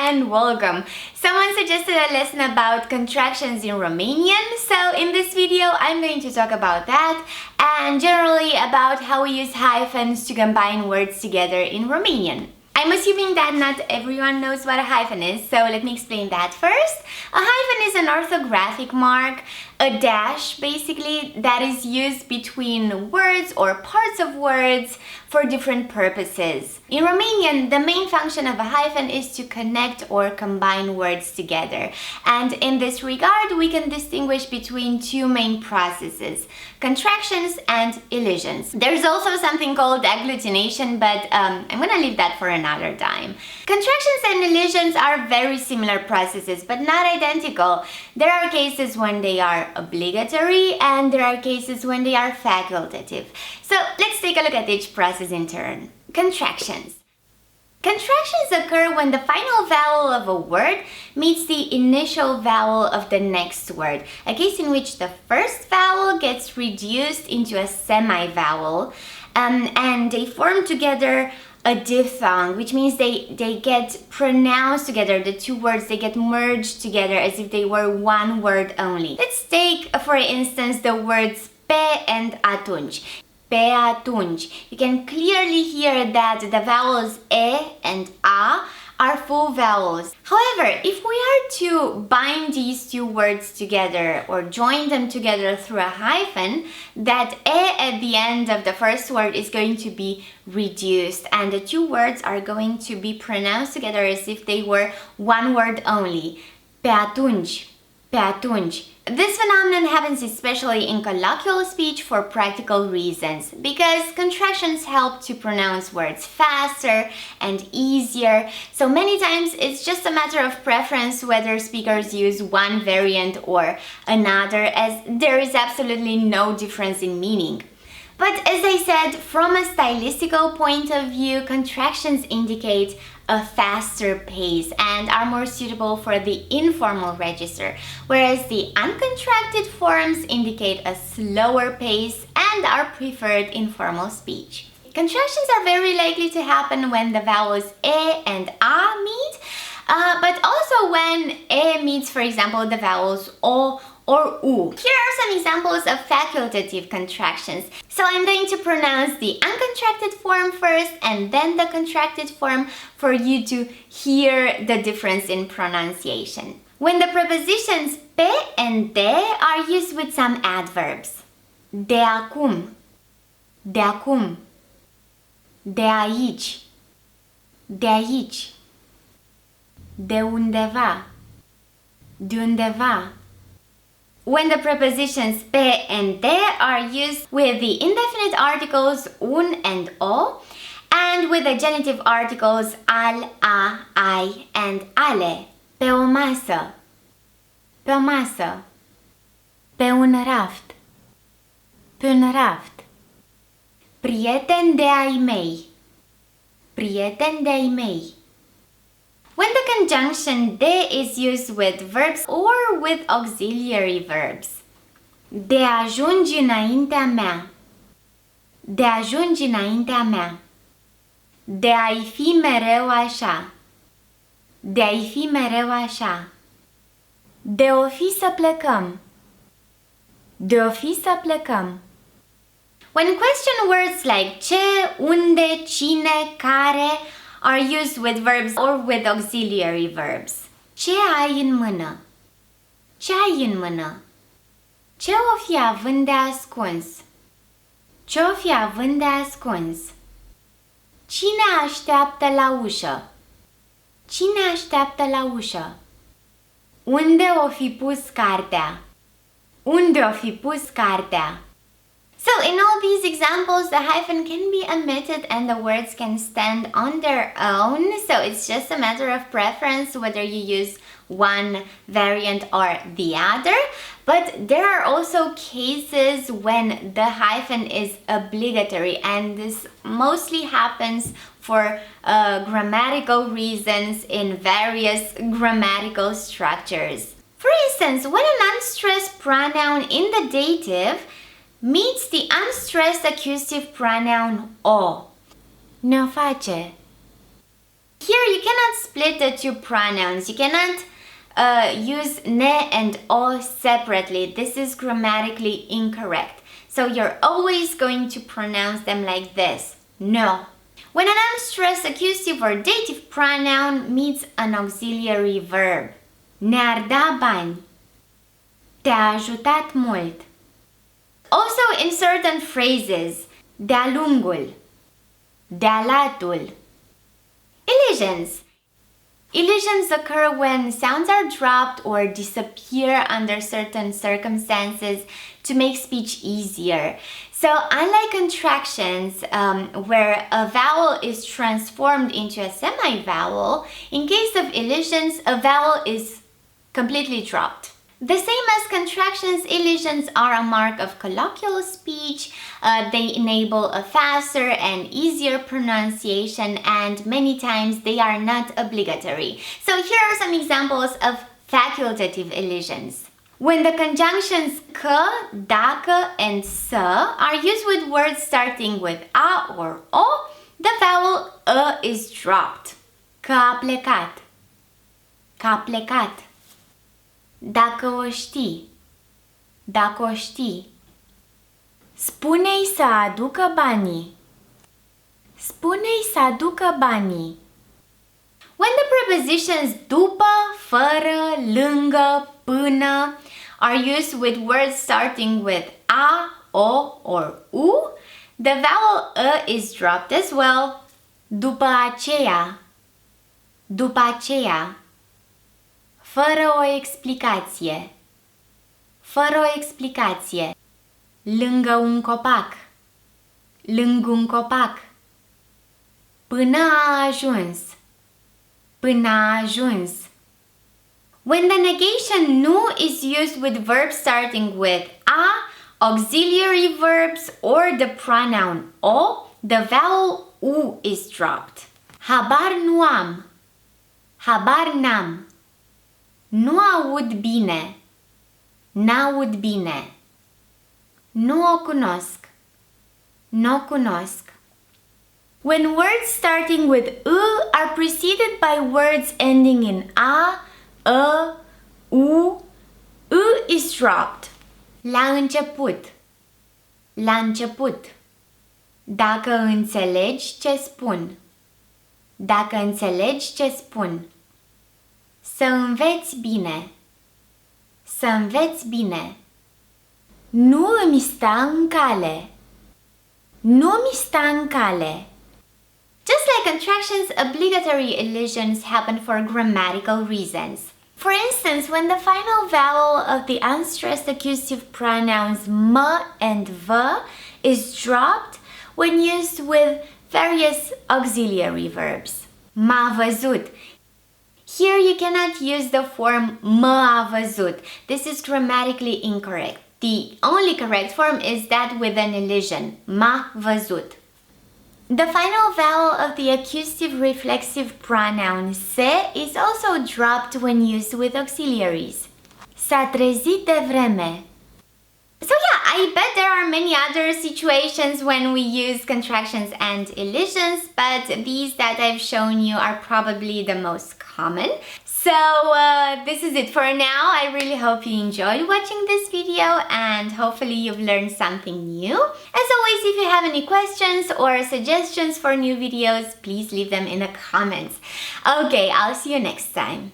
and welcome. Someone suggested a lesson about contractions in Romanian, so in this video I'm going to talk about that and generally about how we use hyphens to combine words together in Romanian. I'm assuming that not everyone knows what a hyphen is, so let me explain that first. A hyphen is an orthographic mark, a dash basically, that is used between words or parts of words for different purposes. In Romanian, the main function of a hyphen is to connect or combine words together. And in this regard, we can distinguish between two main processes, contractions and elisions. There's also something called agglutination, but I'm gonna leave that for another time. Contractions and elisions are very similar processes, but not identical. There are cases when they are obligatory and there are cases when they are facultative. So let's take a look at each process in turn. Contractions. Contractions occur when the final vowel of a word meets the initial vowel of the next word, a case in which the first vowel gets reduced into a semi-vowel and they form together a diphthong, which means they get pronounced together. The two words, they get merged together as if they were one word only. Let's take, for instance, the words pe and atunci. Pe atunci. You can clearly hear that the vowels e and a are full vowels. However, if we are to bind these two words together or join them together through a hyphen, that e at the end of the first word is going to be reduced and the two words are going to be pronounced together as if they were one word only. Pe atunci. Pe atunci. This phenomenon happens especially in colloquial speech for practical reasons, because contractions help to pronounce words faster and easier. So many times it's just a matter of preference whether speakers use one variant or another, as there is absolutely no difference in meaning. But as I said, from a stylistical point of view, contractions indicate a faster pace and are more suitable for the informal register, whereas the uncontracted forms indicate a slower pace and are preferred in formal speech. Contractions are very likely to happen when the vowels e and a meet, but also when e meets, for example, the vowels o or u. Here are some examples of facultative contractions. So I'm going to pronounce the uncontracted form first and then the contracted form for you to hear the difference in pronunciation. When the prepositions pe and de are used with some adverbs. De acum, de acum, de aici, de aici, de undeva, de undeva. When the prepositions pe and de are used with the indefinite articles un and o, and with the genitive articles al, a, ai, and ale. Pe o masă, pe o masă, pe un raft, pe un raft. Prieten de ai mei, prieten de ai mei. When the conjunction de is used with verbs or with auxiliary verbs. De ajungi înaintea mea. De ajungi înaintea mea. De a-i fi mereu așa. De a-i fi mereu așa. De o fi să plecăm. De o fi să plecăm. When question words like ce, unde, cine, care are used with verbs or with auxiliary verbs. Ce ai în mână? Ce ai în mână? Ce o fi având de ascuns? Ce o fi având de ascuns? Cine așteaptă la ușă? Cine așteaptă la ușă? Unde o fi pus cartea? Unde o fi pus cartea? So in all these examples, the hyphen can be omitted and the words can stand on their own. So it's just a matter of preference whether you use one variant or the other. But there are also cases when the hyphen is obligatory, and this mostly happens for grammatical reasons in various grammatical structures. For instance, when an unstressed pronoun in the dative meets the unstressed accusative pronoun o. Ne-o face. Here you cannot split the two pronouns. You cannot use ne and o separately. This is grammatically incorrect. So you're always going to pronounce them like this. No. When an unstressed accusative or dative pronoun meets an auxiliary verb. Ne-ar da bani. Te-a ajutat mult. Also in certain phrases. De-a lungul. De-a latul. Elisions. Elisions occur when sounds are dropped or disappear under certain circumstances to make speech easier. So unlike contractions, where a vowel is transformed into a semi-vowel, in case of elisions, a vowel is completely dropped. The same as contractions, elisions are a mark of colloquial speech. They enable a faster and easier pronunciation, and many times they are not obligatory. So here are some examples of facultative elisions. When the conjunctions că, dacă, and să are used with words starting with a or o, the vowel a is dropped. Că a plecat. Că a plecat. Dacă o știi. Dacă o știi. Spune-i să aducă banii. Spune-i să aducă banii. When the prepositions după, fără, lângă, până are used with words starting with a, o, or u, the vowel a is dropped as well. După aceea. După aceea. Fără o explicație. Fără o explicație. Lângă un copac. Lângă un copac. Până a ajuns. Până a ajuns. When the negation nu is used with verbs starting with a, auxiliary verbs, or the pronoun o, the vowel u is dropped. Habar nu am. Habar n-am. Nu aud bine. N-aud bine. Nu o cunosc. Nu o cunosc. When words starting with u are preceded by words ending in a, u is dropped. La început. La început. Dacă înțelegi ce spun. Dacă înțelegi ce spun. Să înveți bine. Să înveți bine. Nu îmi sta în cale. Nu mi sta în cale. Just like contractions, obligatory elisions happen for grammatical reasons. For instance, when the final vowel of the unstressed accusative pronouns m and v is dropped when used with various auxiliary verbs. M-a văzut. Here you cannot use the form m-a văzut. This is grammatically incorrect. The only correct form is that with an elision. M-a văzut. The final vowel of the accusative reflexive pronoun se is also dropped when used with auxiliaries. S-a trezit devreme. So yeah, I bet there are many other situations when we use contractions and elisions, but these that I've shown you are probably the most common. So this is it for now. I really hope you enjoyed watching this video and hopefully you've learned something new. As always, if you have any questions or suggestions for new videos, please leave them in the comments. Okay, I'll see you next time.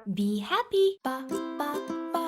Be happy! Ba, ba, ba.